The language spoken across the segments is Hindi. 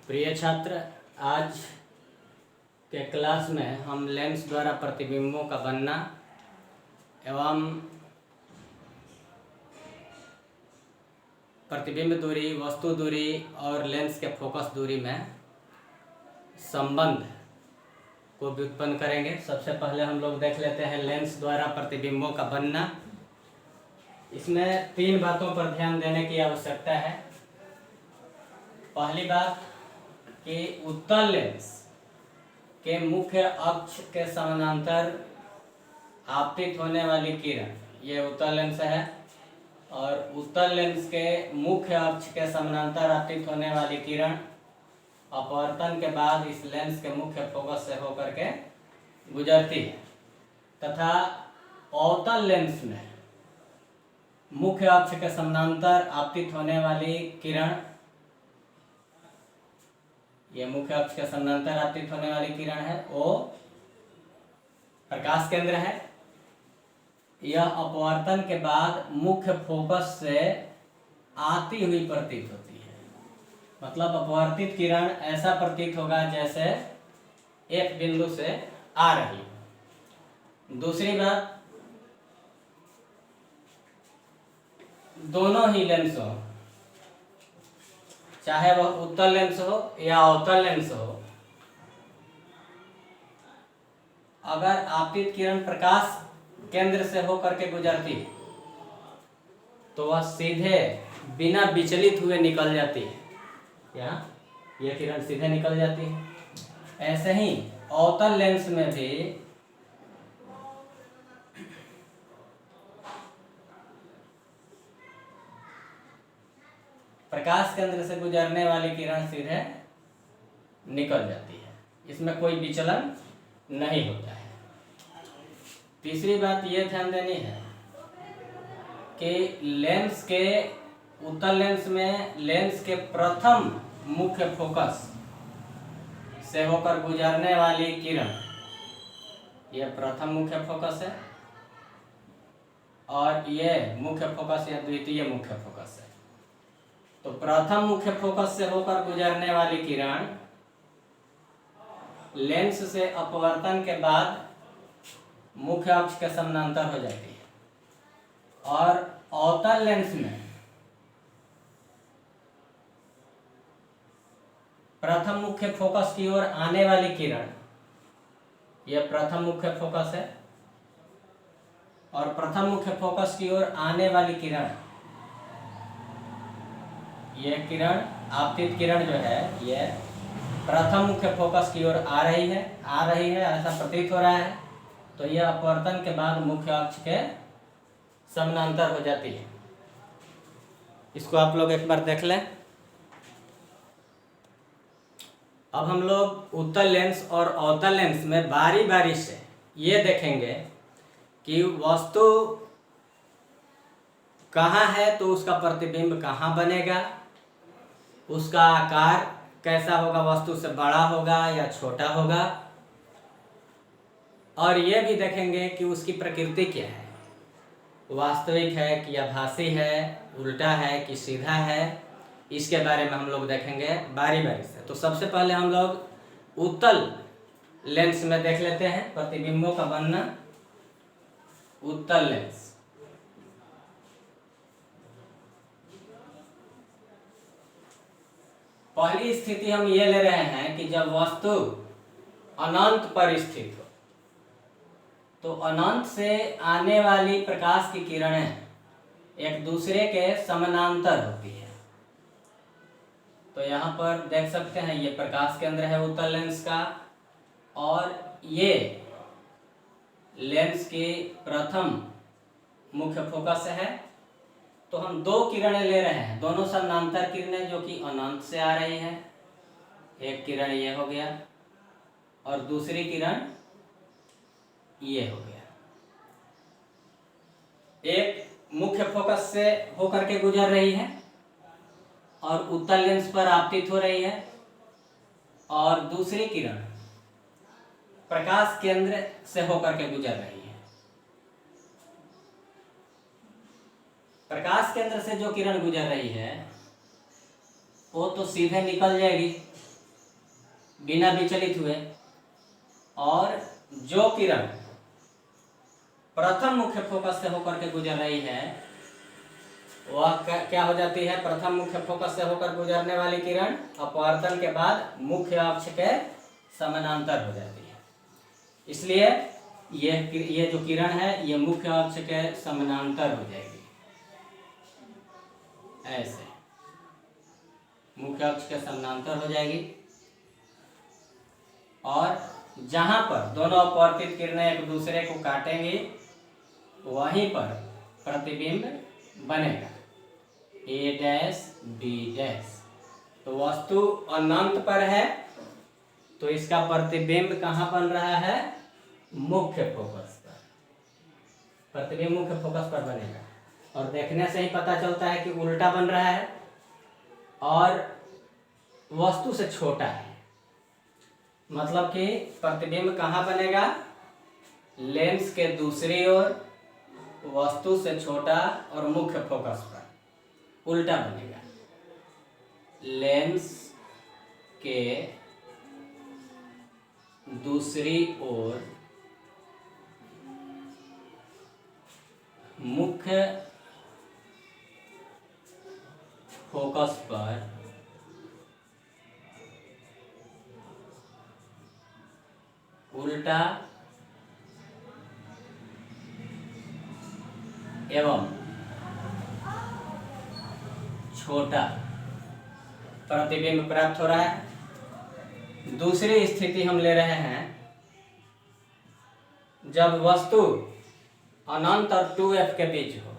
प्रिय छात्र, आज के क्लास में हम लेंस द्वारा प्रतिबिंबों का बनना एवं प्रतिबिंब दूरी, वस्तु दूरी और लेंस के फोकस दूरी में संबंध को व्युत्पन्न करेंगे। सबसे पहले हम लोग देख लेते हैं लेंस द्वारा प्रतिबिंबों का बनना। इसमें 3 बातों पर ध्यान देने की आवश्यकता है। पहली बात कि उत्तल लेंस के मुख्य अक्ष के समानांतर आपतित होने वाली किरण, ये उत्तल लेंस है, और उत्तल लेंस के मुख्य अक्ष के समानांतर आपतित होने वाली किरण अपवर्तन के बाद इस लेंस के मुख्य फोकस से होकर के गुजरती है, तथा अवतल लेंस में मुख्य अक्ष के समानांतर आपतित होने वाली किरण, ये मुख्य अक्ष के समानांतर आपतित होने वाली किरण है, वो प्रकाश केंद्र है। यह अपवर्तन के बाद मुख्य फोकस से आती हुई प्रतीत होती है। मतलब अपवर्तित किरण ऐसा प्रतीत होगा जैसे एक बिंदु से आ रही है। दूसरी बात, दोनों ही लेंस हो, चाहे वह उत्तल लेंस हो या अवतल लेंस हो, अगर आपतित किरण प्रकाश केंद्र से होकर के गुजरती है तो वह सीधे बिना विचलित हुए निकल जाती है। यह किरण सीधे निकल जाती है। ऐसे ही अवतल लेंस में भी प्रकाश केंद्र से गुजरने वाली किरण सीधे निकल जाती है, इसमें कोई विचलन नहीं होता है। तीसरी बात यह ध्यान देनी है कि लेंस के उत्तल लेंस में लेंस के प्रथम मुख्य फोकस से होकर गुजरने वाली किरण, यह प्रथम मुख्य फोकस है, और यह मुख्य फोकस या द्वितीय मुख्य फोकस है। तो प्रथम मुख्य फोकस से होकर गुजरने वाली किरण लेंस से अपवर्तन के बाद मुख्य अक्ष के समानांतर हो जाती है, और अवतल लेंस में प्रथम मुख्य फोकस की ओर आने वाली किरण, यह प्रथम मुख्य फोकस है, और प्रथम मुख्य फोकस की ओर आने वाली किरण, यह किरण आपतित किरण जो है, यह प्रथम मुख्य फोकस की ओर आ रही है, ऐसा प्रतीत हो रहा है। तो यह अपवर्तन के बाद मुख्य अक्ष के समानांतर हो जाती है। इसको आप लोग एक बार देख लें। अब हम लोग उत्तल लेंस और अवतल लेंस में बारी बारी से ये देखेंगे कि वस्तु कहाँ है तो उसका प्रतिबिंब कहाँ बनेगा, उसका आकार कैसा होगा, वस्तु से बड़ा होगा या छोटा होगा, और ये भी देखेंगे कि उसकी प्रकृति क्या है, वास्तविक है कि आभासी है, उल्टा है कि सीधा है। इसके बारे में हम लोग देखेंगे बारी बारी से। तो सबसे पहले हम लोग उत्तल लेंस में देख लेते हैं प्रतिबिंबों का बनना। उत्तल लेंस, पहली स्थिति हम ये ले रहे हैं कि जब वस्तु अनंत पर स्थित हो, तो अनंत से आने वाली प्रकाश की किरणें एक दूसरे के समानांतर होती है। तो यहाँ पर देख सकते हैं, ये प्रकाश केंद्र है उत्तल लेंस का, और ये लेंस की प्रथम मुख्य फोकस है। तो हम 2 किरणें ले रहे हैं, दोनों समानांतर किरणें जो कि अनंत से आ रही हैं। एक किरण ये हो गया और दूसरी किरण ये हो गया। एक मुख्य फोकस से होकर के गुजर रही है और उत्तल लेंस पर आपतित हो रही है, और दूसरी किरण प्रकाश केंद्र से होकर के गुजर रही है। प्रकाश केंद्र से जो किरण गुजर रही है वो तो सीधे निकल जाएगी, बिना विचलित हुए, और जो किरण प्रथम मुख्य फोकस से होकर के गुजर रही है वह क्या हो जाती है? प्रथम मुख्य फोकस से होकर गुजरने वाली किरण अपवर्तन के बाद मुख्य अक्ष के समानांतर हो जाती है। इसलिए ये जो किरण है ये मुख्य अक्ष के समानांतर हो जाएगी, ऐसे मुख्य अक्ष के समानांतर हो जाएगी। और जहां पर दोनों अपवर्तित किरणें एक दूसरे को काटेंगी वहीं पर प्रतिबिंब बनेगा, ए डैश बी डैश। तो वस्तु अनंत पर है तो इसका प्रतिबिंब कहाँ बन रहा है? मुख्य फोकस पर। प्रतिबिंब मुख्य फोकस पर बनेगा, और देखने से ही पता चलता है कि उल्टा बन रहा है और वस्तु से छोटा है। मतलब कि प्रतिबिंब कहाँ बनेगा? लेंस के दूसरी ओर, वस्तु से छोटा और मुख्य फोकस पर उल्टा बनेगा। लेंस के दूसरी ओर मुख्य फोकस पर उल्टा एवं छोटा प्रतिबिंब प्राप्त हो रहा है। दूसरी स्थिति हम ले रहे हैं जब वस्तु अनंत और 2f के बीच हो,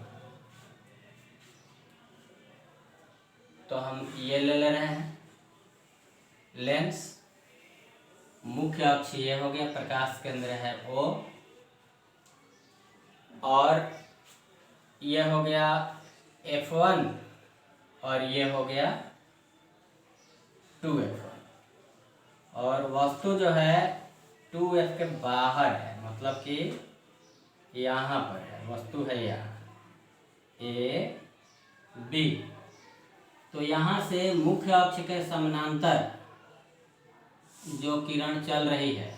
तो हम ये ले रहे हैं लेंस, मुख्य अक्ष ये हो गया, प्रकाश केंद्र है O, और ये हो गया F1 और ये हो गया 2F1, और वस्तु जो है 2F के बाहर है, मतलब कि यहाँ पर है, वस्तु है यहाँ A B। तो यहाँ से मुख्य अक्ष के समानांतर जो किरण चल रही है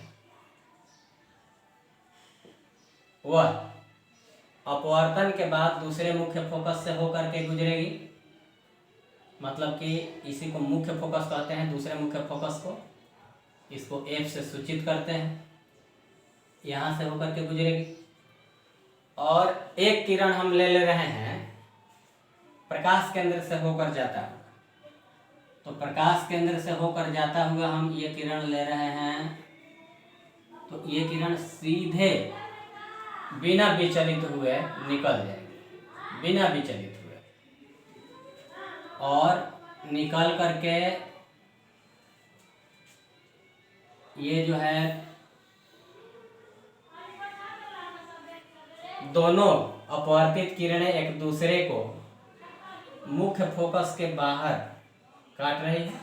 वह अपवर्तन के बाद दूसरे मुख्य फोकस से होकर के गुजरेगी। मतलब कि इसी को मुख्य फोकस कहते हैं, दूसरे मुख्य फोकस को, इसको F से सूचित करते हैं, यहाँ से होकर के गुजरेगी। और एक किरण हम ले रहे हैं प्रकाश केंद्र से होकर जाता हुआ, तो प्रकाश केंद्र से होकर जाता हुआ हम ये किरण ले रहे हैं, तो ये किरण सीधे बिना विचलित हुए निकल जाएगी, बिना विचलित हुए, और निकल करके ये जो है दोनों अपवर्तित किरणें एक दूसरे को मुख्य फोकस के बाहर काट रही है।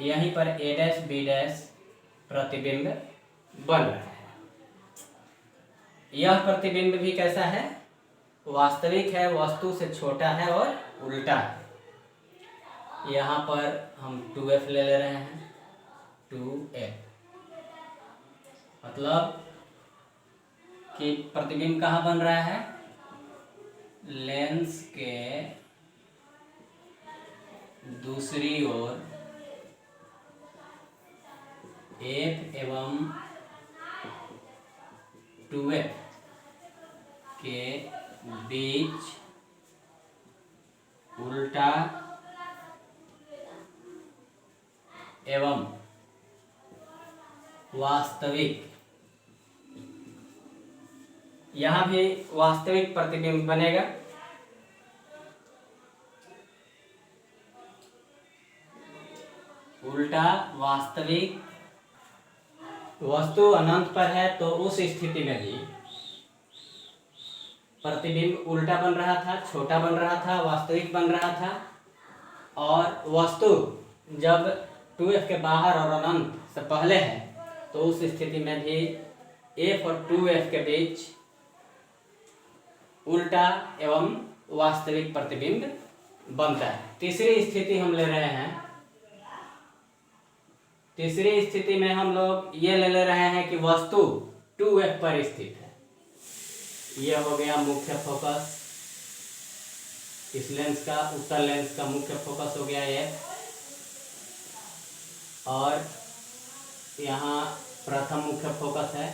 यहीं पर A डैश B डैश प्रतिबिंब बन रहा है। यह प्रतिबिंब भी कैसा है? वास्तविक है, वस्तु से छोटा है और उल्टा है। यहाँ पर हम 2F ले रहे हैं, 2F, मतलब कि प्रतिबिंब कहाँ बन रहा है? लेंस के दूसरी ओर F एवं 2F के बीच उल्टा एवं वास्तविक, यहाँ भी वास्तविक प्रतिबिंब बनेगा। उल्टा वास्तविक, वस्तु अनंत पर है तो उस स्थिति में भी प्रतिबिंब उल्टा बन रहा था, छोटा बन रहा था, वास्तविक बन रहा था। और वस्तु जब 2F के बाहर और अनंत से पहले है तो उस स्थिति में भी F और 2F के बीच उल्टा एवं वास्तविक प्रतिबिंब बनता है। तीसरी स्थिति हम ले रहे हैं तीसरी स्थिति में हम लोग ये ले रहे हैं कि वस्तु 2f पर स्थित है। यह हो गया मुख्य फोकस, इस लेंस का, उत्तल लेंस का मुख्य फोकस हो गया ये, और यहाँ प्रथम मुख्य फोकस है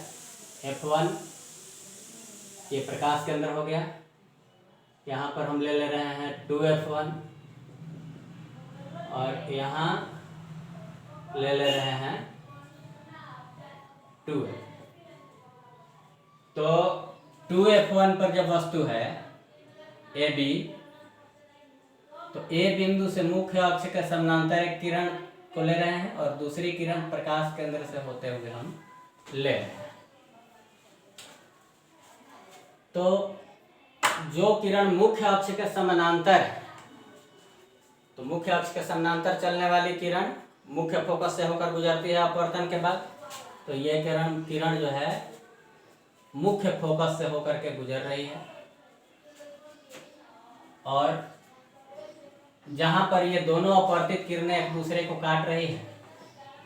f1, ये प्रकाश केंद्र हो गया। यहाँ पर हम ले रहे हैं 2f1 और यहाँ ले रहे हैं 2f। तो 2f1 पर जब वस्तु है AB, तो A बिंदु से मुख्य अक्ष के समानांतर एक किरण को ले रहे हैं और दूसरी किरण प्रकाश केंद्र से होते हुए हम ले रहे हैं। तो जो किरण मुख्य अक्ष के समानांतर है, तो मुख्य अक्ष के समानांतर चलने वाली किरण मुख्य फोकस से होकर गुजरती है अपवर्तन के बाद। तो ये किरण जो है मुख्य फोकस से होकर के गुजर रही है, और जहां पर ये दोनों अपवर्तित किरणें एक दूसरे को काट रही है,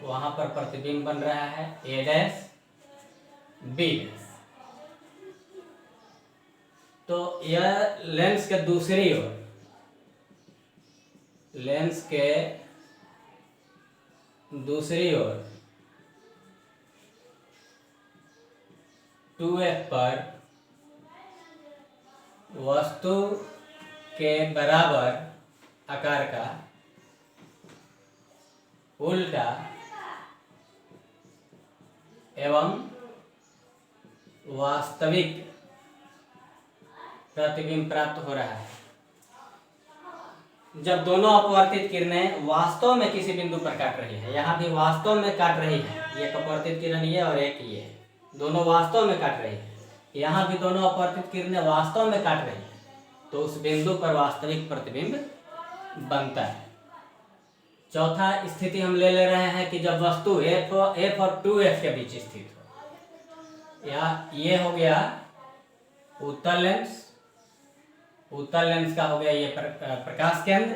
वहां पर प्रतिबिंब बन रहा है A डैश B डैश। तो यह लेंस के दूसरी ओर, लेंस के दूसरी ओर 2f पर वस्तु के बराबर आकार का उल्टा एवं वास्तविक प्रतिबिंब प्राप्त हो रहा है। जब दोनों अपवर्तित किरणें वास्तव में किसी बिंदु पर काट रही है, यहाँ भी वास्तव में काट रही है, एक अपवर्तित किरण ये और एक ये, दोनों वास्तव में काट रही है, यहाँ भी दोनों अपवर्तित किरणें वास्तव में काट रही है, तो उस बिंदु पर वास्तविक प्रतिबिंब बनता है। चौथा स्थिति हम ले रहे हैं कि जब वस्तु f और 2f के बीच स्थित हो, या ये हो गया उत्तल लेंस, उत्तल लेंस का हो गया ये प्रकाश केंद्र,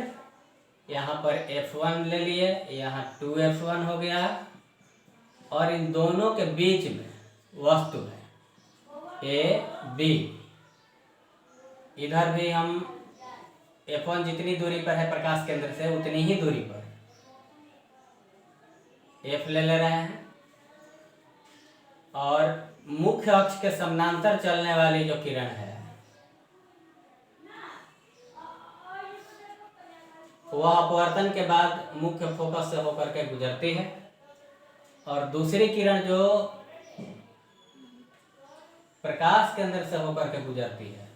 यहाँ पर f1 ले लिए, यहाँ 2f1 हो गया, और इन दोनों के बीच में वस्तु है A B। इधर भी हम f1 जितनी दूरी पर है प्रकाश केंद्र से, उतनी ही दूरी पर f ले रहे हैं, और मुख्य अक्ष के समानांतर चलने वाली जो किरण है वह अपवर्तन के बाद मुख्य फोकस से होकर के गुजरती है, और दूसरी किरण जो प्रकाश केंद्र से होकर के गुजरती है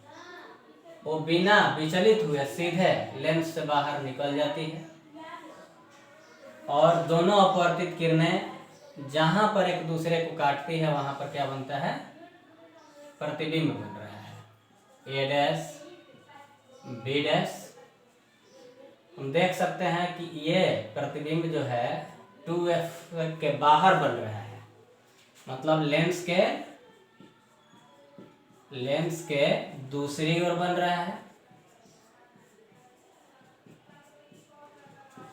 वो बिना विचलित हुए सीधे लेंस से बाहर निकल जाती है, और दोनों अपवर्तित किरणें जहां पर एक दूसरे को काटती है वहां पर क्या बनता है, प्रतिबिंब बन रहा है A डैश B डैश। हम देख सकते हैं कि ये प्रतिबिंब जो है 2f के बाहर बन रहा है, मतलब लेंस के दूसरी ओर बन रहा है,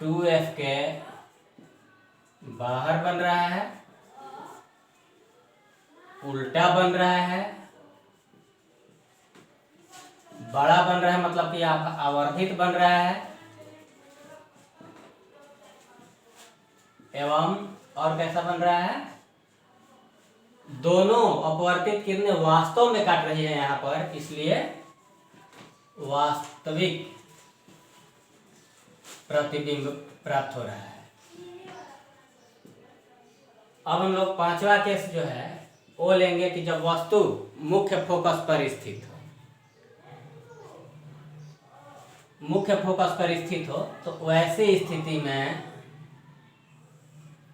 2f के बाहर बन रहा है, उल्टा बन रहा है, बड़ा बन रहा है, मतलब कि आवर्धित बन रहा है, एवं और कैसा बन रहा है, दोनों अपवर्तित किरणें वास्तव में काट रही है यहाँ पर, इसलिए वास्तविक प्रतिबिंब प्राप्त हो रहा है। अब हम लोग पांचवा केस जो है वो लेंगे कि जब वस्तु मुख्य फोकस पर स्थित हो। मुख्य फोकस पर स्थित हो तो वैसी स्थिति में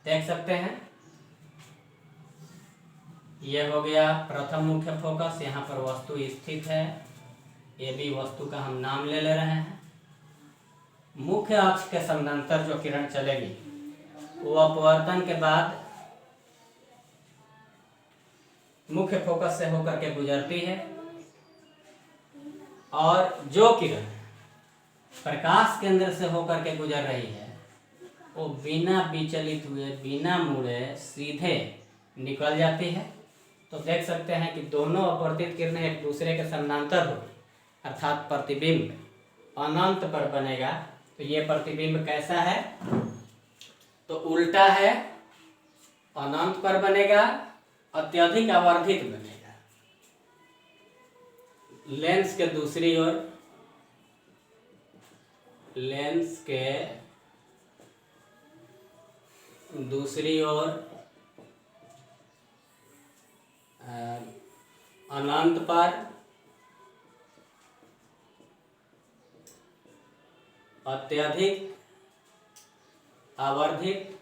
देख सकते हैं, यह हो गया प्रथम मुख्य फोकस, यहाँ पर वस्तु स्थित है, ये भी वस्तु का हम नाम ले रहे हैं। मुख्य अक्ष के समानांतर जो किरण चलेगी वो अपवर्तन के बाद मुख्य फोकस से होकर के गुजरती है, और जो किरण प्रकाश केंद्र से होकर के गुजर रही है वो बिना विचलित हुए, बिना मुड़े सीधे निकल जाती है। तो देख सकते हैं कि दोनों अपवर्तित किरणें एक दूसरे के समानांतर होगी, अर्थात प्रतिबिंब अनंत पर बनेगा। तो ये प्रतिबिंब कैसा है? तो उल्टा है, अनंत पर बनेगा, अत्यधिक आवर्धित बनेगा। लेंस के दूसरी ओर, लेंस के दूसरी ओर अनंत पर अत्यधिक आवर्धित,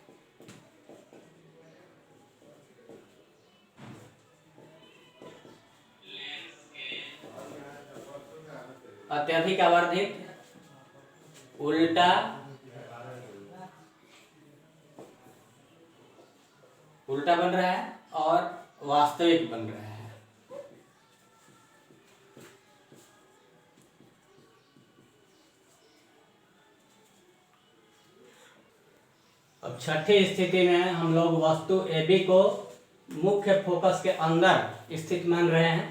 अत्यधिक आवर्धित, उल्टा, उल्टा बन रहा है और वास्तविक बन रहा है। अब छठी स्थिति में हम लोग वस्तु AB को मुख्य फोकस के अंदर स्थित मान रहे हैं।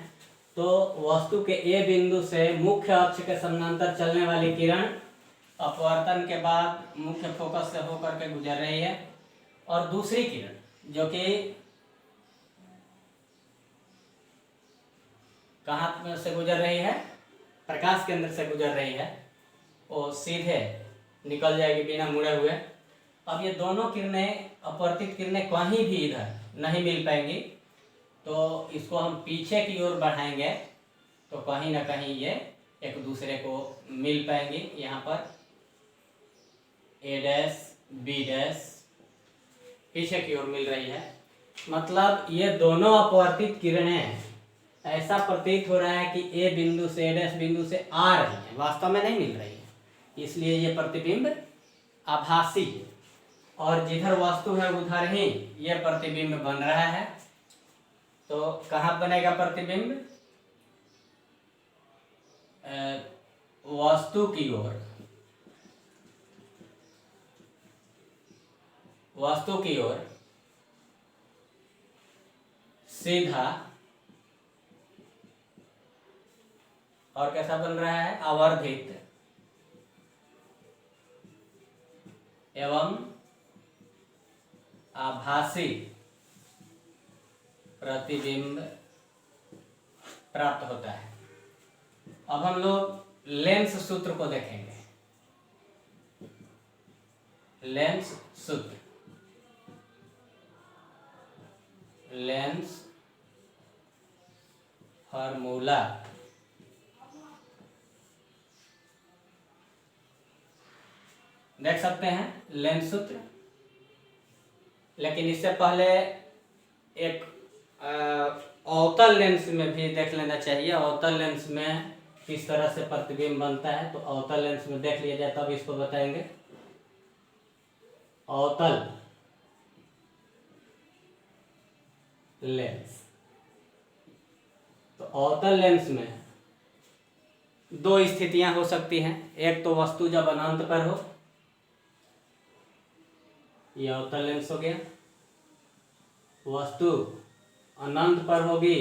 तो वस्तु के A बिंदु से मुख्य अक्ष के समानांतर चलने वाली किरण अपवर्तन के बाद मुख्य फोकस से होकर के गुजर रही है, और दूसरी किरण जो कि कहाँ से गुजर रही है? प्रकाश केंद्र से गुजर रही है, वो सीधे निकल जाएगी बिना मुड़े हुए। अब ये दोनों किरणें, अपवर्तित किरणें कहीं भी इधर नहीं मिल पाएंगी, तो इसको हम पीछे की ओर बढ़ाएंगे तो कहीं ना कहीं ये एक दूसरे को मिल पाएंगी। यहाँ पर A' B' पीछे की ओर मिल रही है, मतलब ये दोनों अपवर्तित किरणें ऐसा प्रतीत हो रहा है कि A बिंदु से, A' बिंदु से आ रही है, वास्तव में नहीं मिल रही है। इसलिए ये प्रतिबिंब आभासी है, और जिधर वस्तु है उधर ही ये प्रतिबिंब बन रहा है। तो कहाँ बनेगा प्रतिबिंब? वस्तु की ओर, वस्तु की ओर सीधा, और कैसा बन रहा है? आवर्धित एवं आभासी प्रतिबिंब प्राप्त होता है। अब हम लोग लेंस सूत्र को देखेंगे। लेंस सूत्र, लेंस फार्मूला। देख सकते हैं लेंस सूत्र, लेकिन इससे पहले एक अवतल लेंस में भी देख लेना चाहिए। अवतल लेंस में किस तरह से प्रतिबिंब बनता है, तो अवतल लेंस में देख लिया जाए तब इसको बताएंगे। अवतल लेंस, तो अवतल लेंस में दो स्थितियां हो सकती हैं। एक तो वस्तु जब अनंत पर हो, यह अवतल लेंस हो गया। वस्तु अनंत पर होगी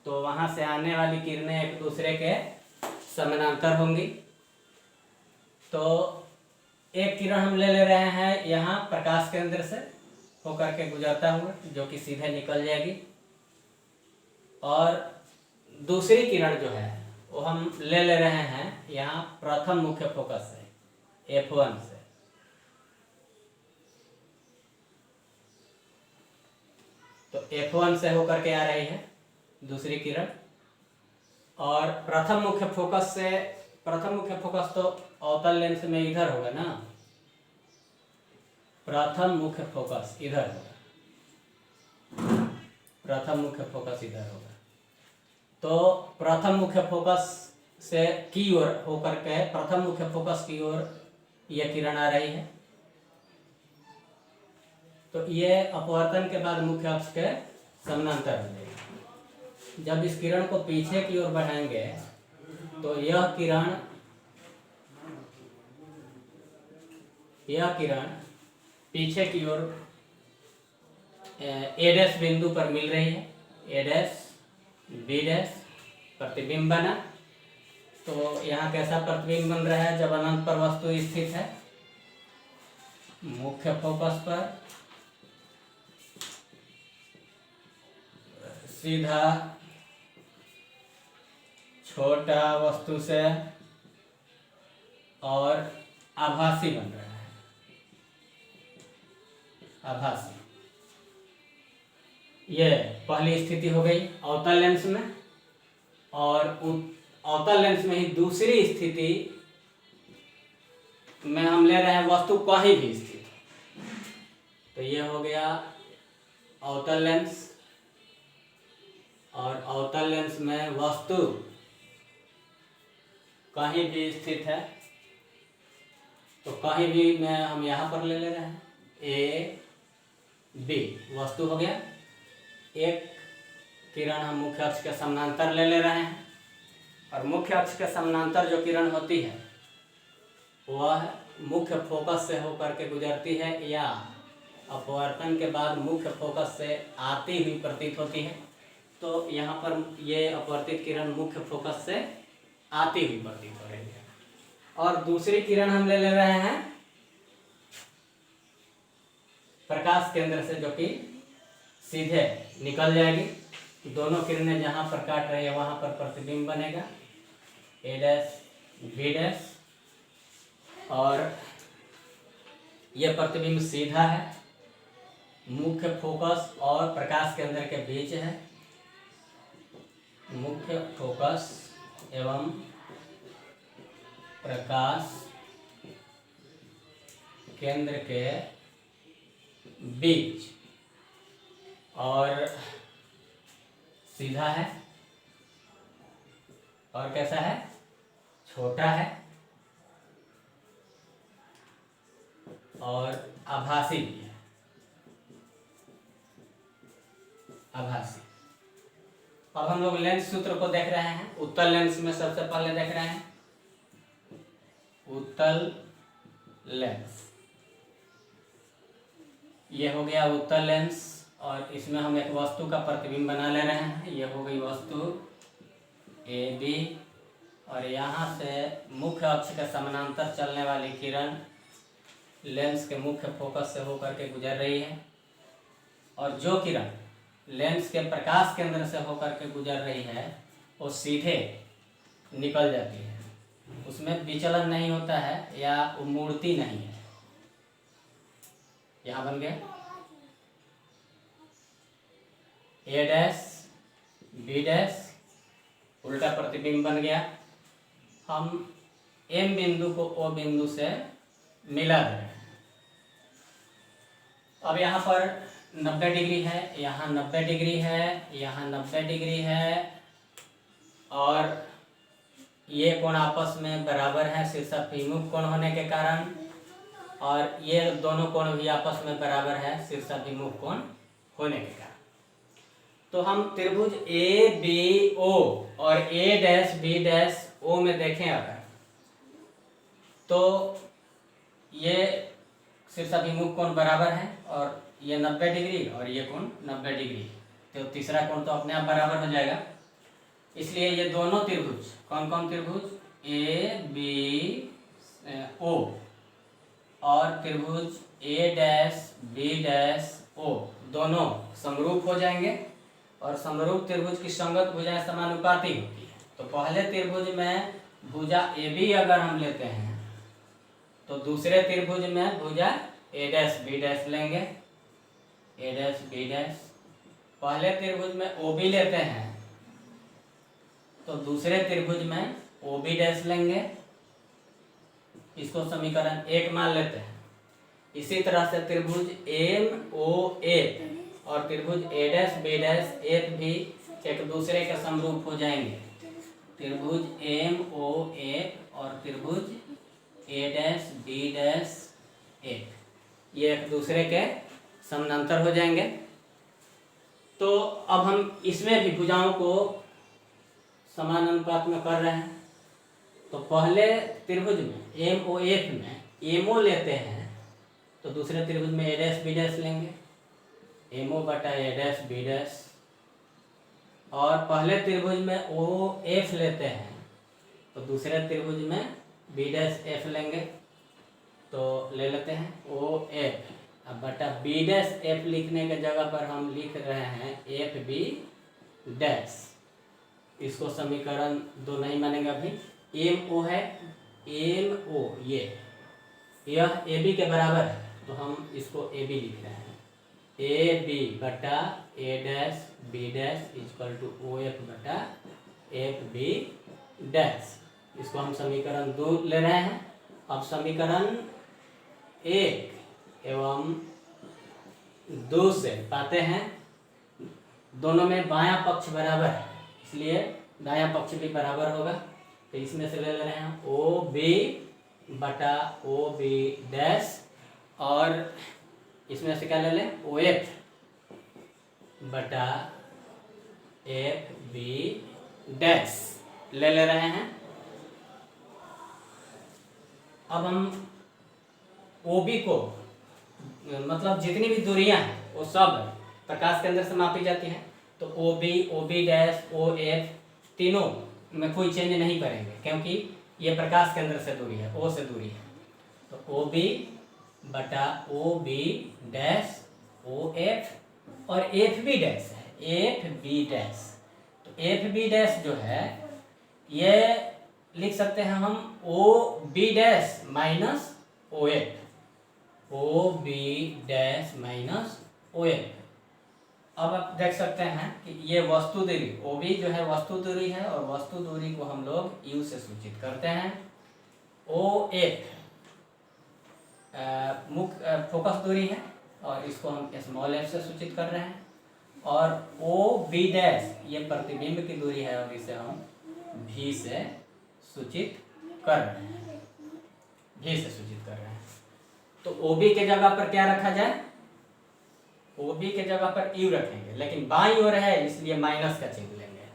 तो वहां से आने वाली किरणें एक दूसरे के समानांतर होंगी। तो एक किरण हम ले रहे हैं यहाँ प्रकाश केंद्र से होकर के गुजरता हुआ, जो कि सीधे निकल जाएगी, और दूसरी किरण जो है वो हम ले रहे हैं यहाँ प्रथम मुख्य फोकस से, F1 से। तो F1 से होकर के आ रही है दूसरी किरण, और प्रथम मुख्य फोकस से, प्रथम मुख्य फोकस तो अवतल लेंस में इधर होगा ना, प्रथम मुख्य फोकस इधर होगा, प्रथम मुख्य फोकस इधर होगा। तो प्रथम मुख्य फोकस से की ओर होकर के प्रथम मुख्य फोकस की ओर यह किरण आ रही है। तो ये अपवर्तन के बाद मुख्य अक्ष के समानांतर हो जाएगी। जब इस किरण को पीछे की ओर बढ़ाएंगे तो यह किरण यह किरण पीछे की ओर ए डैश बिंदु पर मिल रही है, ए डैश बी डैश, प्रतिबिंब बना। तो यहाँ कैसा प्रतिबिंब बन रहा है जब अनंत पर वस्तु स्थित है? मुख्य फोकस पर सीधा छोटा वस्तु से और आभासी बन रहा है, आभासी। ये पहली स्थिति हो गई अवतल लेंस में। और अवतल लेंस में ही दूसरी स्थिति में हम ले रहे हैं वस्तु कहीं भी स्थित। तो ये हो गया अवतल लेंस। और अवतल लेंस में वस्तु कहीं भी स्थित है, तो कहीं भी में हम यहाँ पर ले रहे हैं ए बी, वस्तु हो गया। एक किरण हम मुख्य अक्ष के समानांतर ले रहे हैं, और मुख्य अक्ष के समानांतर जो किरण होती है वह मुख्य फोकस से होकर के गुजरती है, या अपवर्तन के बाद मुख्य फोकस से आती हुई प्रतीत होती है। तो यहाँ पर ये अपवर्तित किरण मुख्य फोकस से आती हुई प्रतीत हो रही है। और दूसरी किरण हम ले रहे हैं प्रकाश केंद्र से, जो कि सीधे निकल जाएगी। दोनों किरणें जहाँ पर काट रही है वहाँ पर प्रतिबिंब बनेगा, ए डैश बी डैश। और यह प्रतिबिंब सीधा है, मुख्य फोकस और प्रकाश केंद्र के बीच है। मुख्य फोकस एवं प्रकाश केंद्र के बीच, और सीधा है, और कैसा है? छोटा है, और आभासी भी है, आभासी। अब हम लोग लेंस सूत्र को देख रहे हैं। उत्तल लेंस में सबसे पहले देख रहे हैं उत्तल लेंस। ये हो गया उत्तल लेंस, और इसमें हम एक वस्तु का प्रतिबिंब बना ले रहे हैं। ये हो गई वस्तु ए बी, और यहाँ से मुख्य अक्ष के समानांतर चलने वाली किरण लेंस के मुख्य फोकस से होकर के गुजर रही है। और जो किरण लेंस के प्रकाश केंद्र से होकर के गुजर रही है वो सीधे निकल जाती है, उसमें विचलन नहीं होता है या वो मुड़ती नहीं है। यहाँ बन गया ए डैश बी डैश, उल्टा प्रतिबिंब बन गया। हम एम बिंदु को ओ बिंदु से मिला दे रहे हैं। अब यहाँ पर 90 डिग्री है, यहाँ 90 डिग्री है, यहाँ 90 डिग्री है, और ये कोण आपस में बराबर है शीर्षाभिमुख कोण होने के कारण, और ये दोनों कोण भी आपस में बराबर है शीर्षाभिमुख कोण होने के कारण। तो हम त्रिभुज ए बी ओ और ए डैश बी डैश ओ में देखें अगर, तो ये शीर्षाभिमुख कोण बराबर है, और ये 90 डिग्री और ये कोण 90 डिग्री, तो तीसरा कोण तो अपने आप बराबर हो जाएगा। इसलिए ये दोनों त्रिभुज, कौन कौन त्रिभुज? ए बी ओ और त्रिभुज ए डैश बी डैश ओ, दोनों समरूप हो जाएंगे। और समरूप त्रिभुज की संगत भुजाएं समानुपाती होती है। तो पहले त्रिभुज में भुजा ए बी अगर हम लेते हैं, तो दूसरे त्रिभुज में भुजा ए डैश बी डैश लेंगे, ए डैश बी डैश। पहले त्रिभुज में ओ बी लेते हैं, तो दूसरे त्रिभुज में ओ बी डैश लेंगे, इसको समीकरण 1 मान लेते हैं। इसी तरह से त्रिभुज एम ओ ए और त्रिभुज ए डैश बी डैश एक भी एक दूसरे के समरूप हो जाएंगे। त्रिभुज एम ओ ए और त्रिभुज ए डैश बी डैश एक, ये एक दूसरे के समानांतर हो जाएंगे। तो अब हम इसमें भी भुजाओं को समान अनुपात में कर रहे हैं। तो पहले त्रिभुज में एम ओ एफ में एमओ लेते हैं तो दूसरे त्रिभुज में ए डैश बी डैश लेंगे, एम ओ बटा ए डैश बी डैश। और पहले त्रिभुज में ओ एफ लेते हैं, तो दूसरे त्रिभुज में बी डैश एफ लेंगे, तो ले लेते हैं ओ एफ। अब बटा बी डैश एफ लिखने के जगह पर हम लिख रहे हैं एफ बी डैश। इसको समीकरण 2 नहीं मानेगा अभी। एम ओ है, एम ओ यह ए बी के बराबर है, तो हम इसको ए बी लिख रहे हैं। ए बी बटा a dash b dash equal to o f बटा एफ बी डैश। इसको हम समीकरण 2 ले रहे हैं। अब समीकरण 1 एवं 2 से पाते हैं दोनों में बायां पक्ष बराबर है, इसलिए दायां पक्ष भी बराबर होगा। तो इसमें से ले रहे हैं ओ बी बटा ओ बी डैश, और इसमें से क्या ले लें ओ एफ बटा एफ बी डैश ले रहे हैं। अब हम ओ बी को, मतलब जितनी भी दूरियां हैं वो सब प्रकाश केंद्र से मापी जाती हैं, तो O B dash O F तीनों में कोई चेंज नहीं करेंगे, क्योंकि ये प्रकाश केंद्र से दूरी है, ओ से दूरी है। तो ओ बी बटा O B dash O F, और एफ बी डैश है एफ बी डैश। तो एफ बी डैश जो है ये लिख सकते हैं हम O B dash minus O F, O B dash minus O F. अब आप देख सकते हैं कि ये वस्तु दूरी ओ बी जो है वस्तु दूरी है, और वस्तु दूरी को हम लोग यू से सूचित करते हैं। ओ एफ मुख्य फोकस दूरी है, और इसको हम स्मॉल एफ से सूचित कर रहे हैं। और ओ बी डैश ये प्रतिबिंब की दूरी है, और इसे हम भी से सूचित कर रहे हैं, भी से सूचित कर रहे हैं। तो ओ बी के जगह पर क्या रखा जाए, ओ बी के जगह पर यू रखेंगे, लेकिन बाईं ओर है इसलिए माइनस का चिन्ह लेंगे,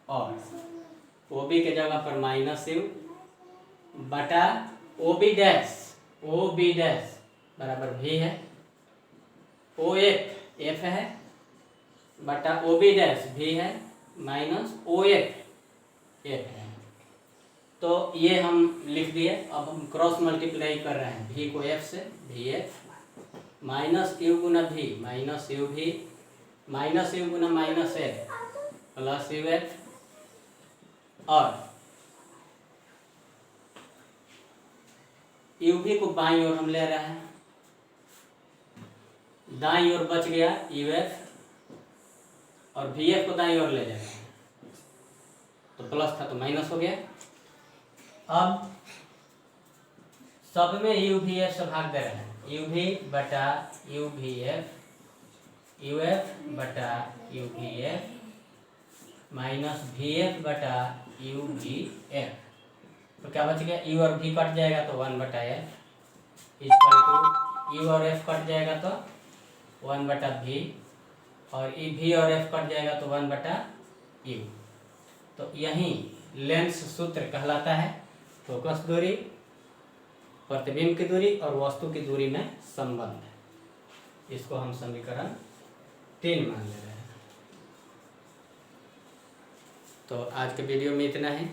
और ओ बी के जगह पर माइनस यू बटा ओ बी डैश बराबर भी है, ओ एफ है बटा ओ बी डैश भी है माइनस ओ एफ है। तो ये हम लिख दिए। अब हम क्रॉस मल्टीप्लाई कर रहे हैं भी को एफ से, भी एफ माइनस यू गुना भी माइनस यू भी minus you Guna minus F plus U F, और यू भी को बाईं ओर हम ले रहे हैं, दाईं ओर बच गया यू एफ, और भी एफ को दाईं ओर ले जाएंगे, तो प्लस था तो माइनस हो गया। अब सब में यू भी एफ से भाग दे रहे हैं, यू भी बटा यू भी एफ बटा यू भी एफ माइनस भी एफ बटा यू भी एफ। तो क्या बच गया, यू और भी कट जाएगा तो 1 बटा एफ इक्वल टू यू और एफ कट जाएगा तो 1 बटा भी, और ई भी और एफ कट जाएगा तो 1 बटा यू। तो यही लेंस सूत्र कहलाता है फोकस दूरी, प्रतिबिंब की दूरी और वस्तु की दूरी में संबंध है। इसको हम समीकरण 3 मान ले रहे हैं। तो आज के वीडियो में इतना ही।